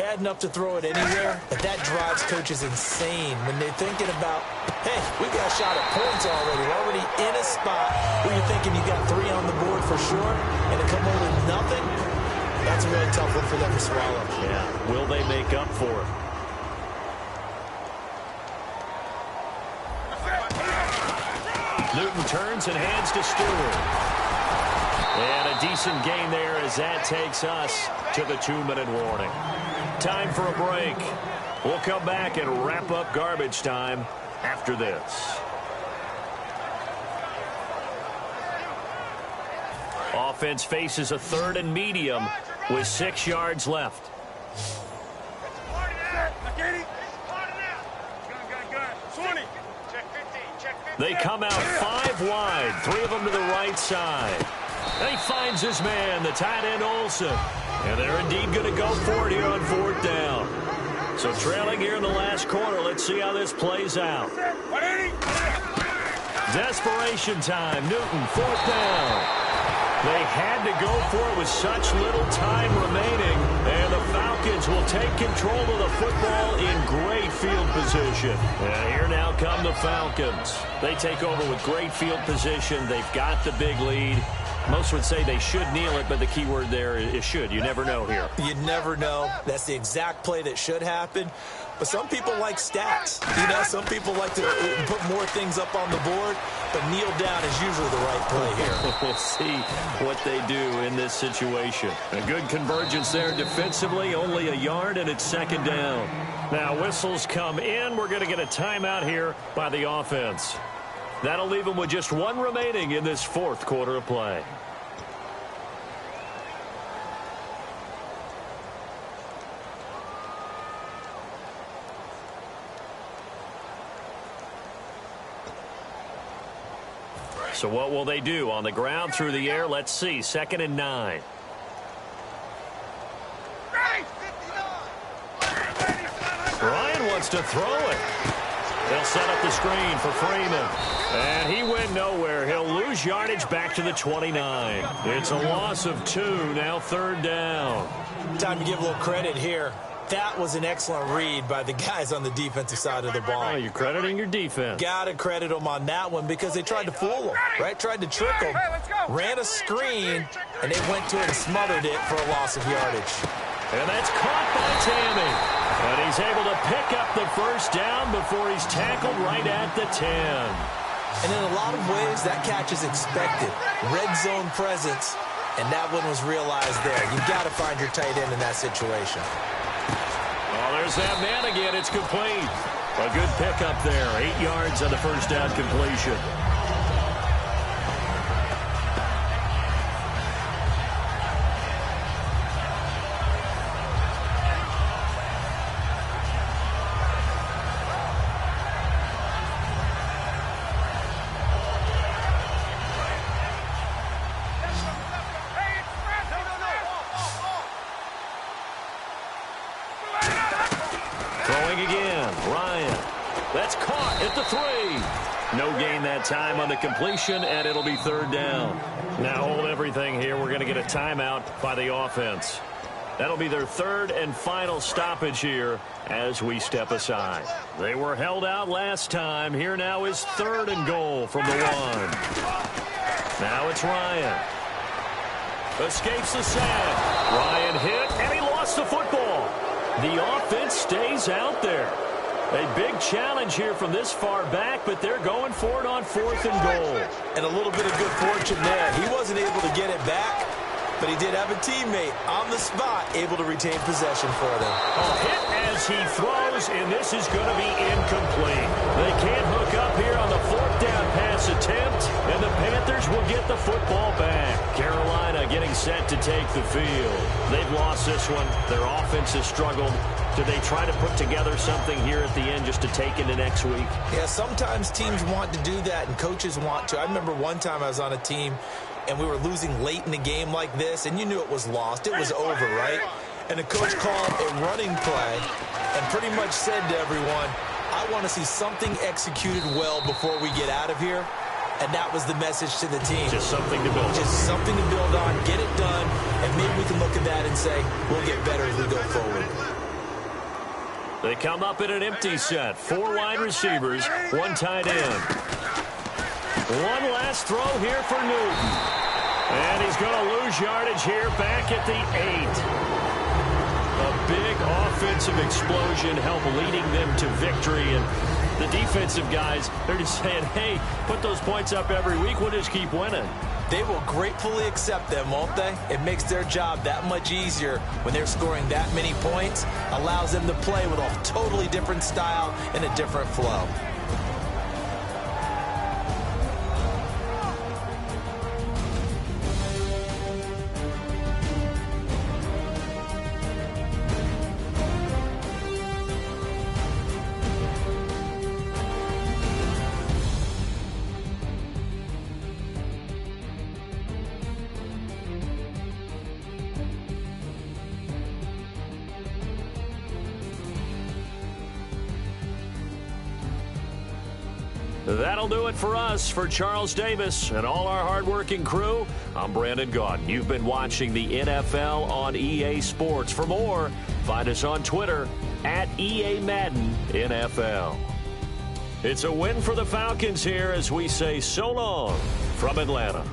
bad enough to throw it anywhere, but that drives coaches insane when they're thinking about, hey, we got a shot at points already. We're already in a spot where you're thinking you got 3 on the board for sure, and to come over with nothing, that's a really tough one for them to swallow. Yeah, will they make up for it? Newton turns and hands to Stewart. And a decent gain there as that takes us to the 2-minute warning. Time for a break. We'll come back and wrap up garbage time after this. Offense faces a 3rd and medium with 6 yards left. They come out 5 wide, 3 of them to the right side. And he finds his man, the tight end Olsen. And they're indeed going to go for it here on 4th down. So trailing here in the last quarter, let's see how this plays out. Desperation time, Newton, 4th down. They had to go for it with such little time remaining, and the Falcons will take control of the football in great field position. And here now come the Falcons. They take over with great field position. They've got the big lead. Most would say they should kneel it, but the key word there is should. You never know here. You never know. That's the exact play that should happen. But some people like stats. You know, some people like to put more things up on the board, but kneel down is usually the right play here. We'll see what they do in this situation. A good convergence there defensively, only a yard, and it's 2nd down. Now whistles come in. We're going to get a timeout here by the offense. That'll leave them with just 1 remaining in this 4th quarter of play. So what will they do? On the ground, through the air, let's see. 2nd and 9. Ryan wants to throw it. They'll set up the screen for Freeman. And he went nowhere. He'll lose yardage back to the 29. It's a loss of 2, now 3rd down. Time to give a little credit here. That was an excellent read by the guys on the defensive side of the ball. Oh, you're crediting your defense. Got to credit them on that one because they tried to fool them, right? Tried to trick them. Ran a screen, and they went to it and smothered it for a loss of yardage. And that's caught by Tammy. And he's able to pick up the 1st down before he's tackled right at the 10. And in a lot of ways, that catch is expected. Red zone presence, and that one was realized there. You've got to find your tight end in that situation. Oh, there's that man again. It's complete. A good pickup there. 8 yards on the 1st down completion. Throwing again, Ryan. That's caught at the 3. No gain that time on the completion, and it'll be 3rd down. Now hold everything here. We're going to get a timeout by the offense. That'll be their 3rd and final stoppage here as we step aside. They were held out last time. Here now is 3rd and goal from the 1. Now it's Ryan. Escapes the sack. Ryan hit, and he lost the football. The offense stays out there. A big challenge here from this far back, but they're going for it on 4th and goal. And a little bit of good fortune there. He wasn't able to get it back, but he did have a teammate on the spot able to retain possession for them. A hit as he throws, and this is going to be incomplete. They can't hook up here on the 4th down pass attempt, and the Panthers will get the football back. Carolina getting set to take the field. They've lost this one. Their offense has struggled. Do they try to put together something here at the end just to take into next week? Yeah, sometimes teams want to do that, and coaches want to. I remember one time I was on a team, and we were losing late in the game like this, and you knew it was lost. It was over, right? And the coach called a running play and pretty much said to everyone, I want to see something executed well before we get out of here. And that was the message to the team. Just something to build on. Just something to build on, get it done, and maybe we can look at that and say, we'll get better as we go forward. They come up in an empty set. 4 wide receivers, 1 tight end. One last throw here for Newton. And he's going to lose yardage here back at the 8. A big offensive explosion helped leading them to victory. And the defensive guys, they're just saying, hey, put those points up every week. We'll just keep winning. They will gratefully accept them, won't they? It makes their job that much easier when they're scoring that many points. Allows them to play with a totally different style and a different flow. That'll do it for us. For Charles Davis and all our hardworking crew, I'm Brandon Gaudin. You've been watching the NFL on EA Sports. For more, find us on Twitter at EA Madden NFL. It's a win for the Falcons here as we say so long from Atlanta.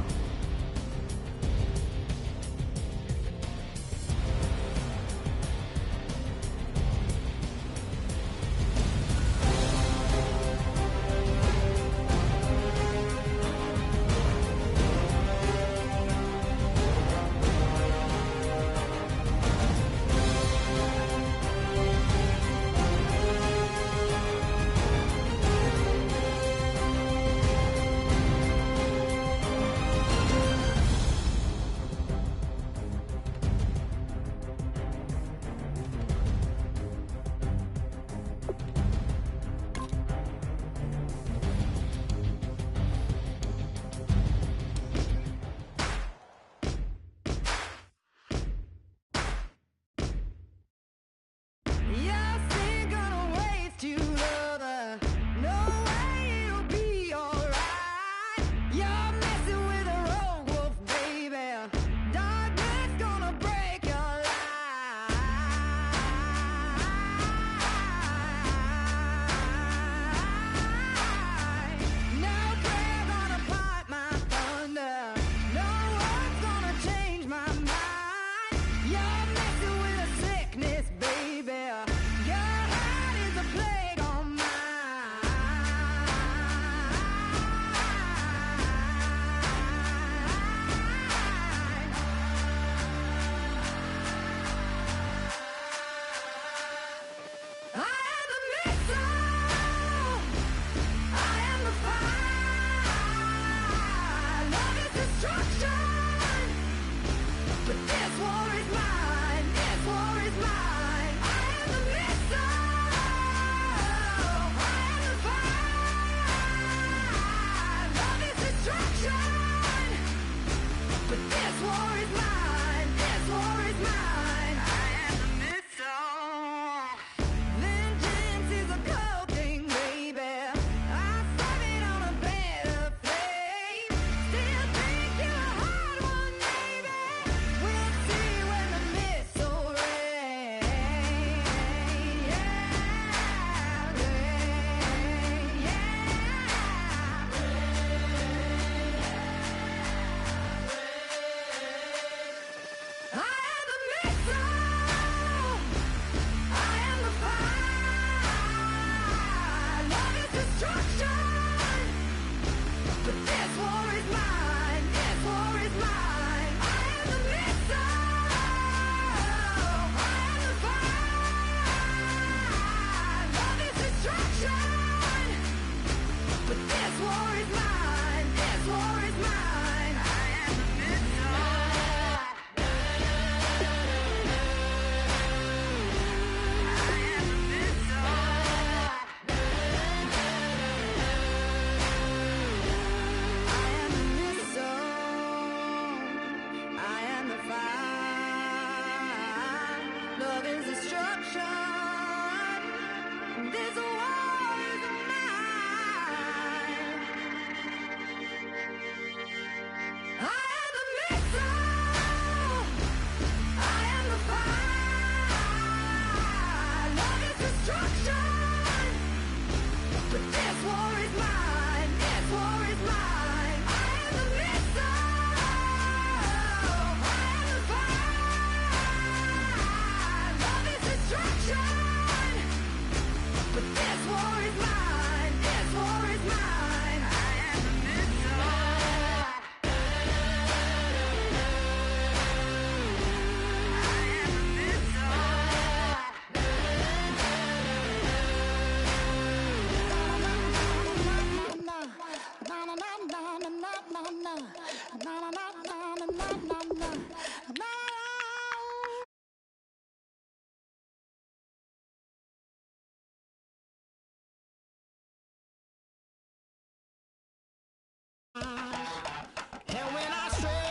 And when I say,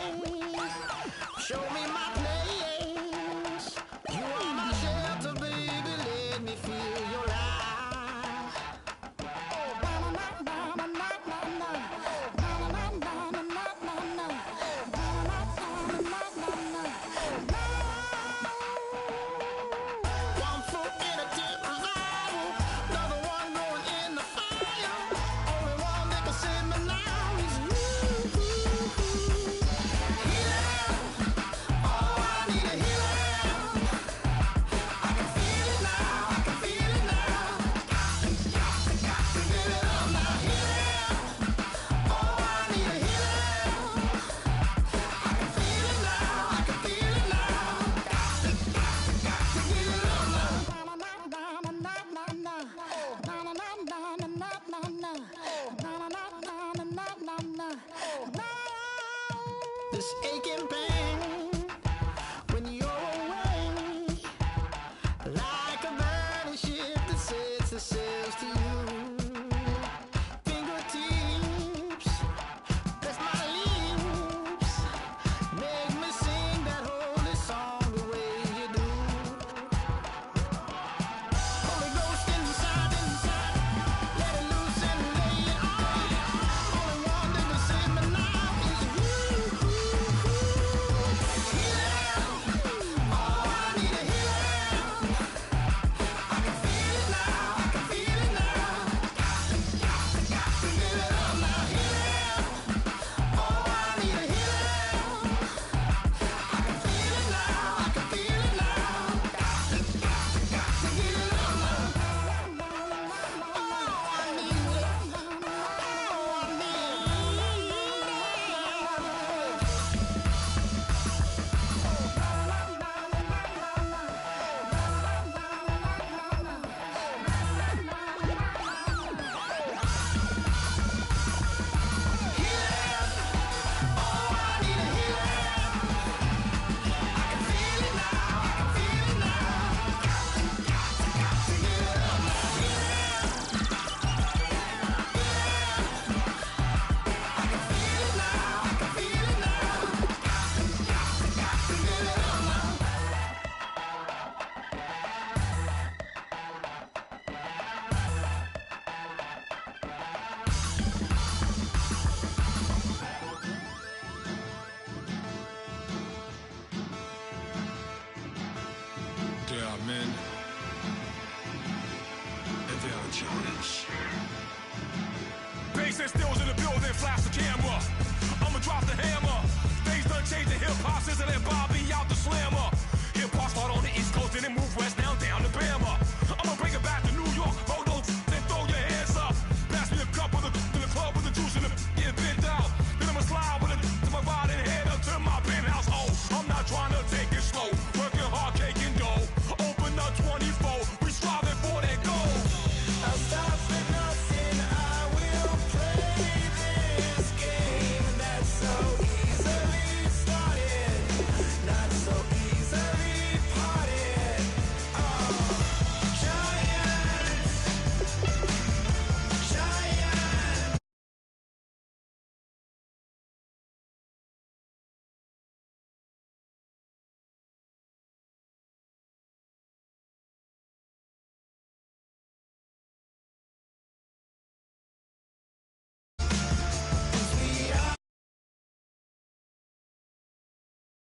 show me my place, you are my shelter, baby, let me feel your light. Oh, na na na na na na na, na na na na na na na, na na na na na na. One foot in a deep revival, another one going in the fire. Only one that can save me now is you. This aching pain when you're away, like a burning ship that sets the sails to you. Fingertips, press my lips, make me sing that holy song the way you do. Holy Ghost inside, let it loose and lay it on. Only one that can save me now is you. There are men and there are giants.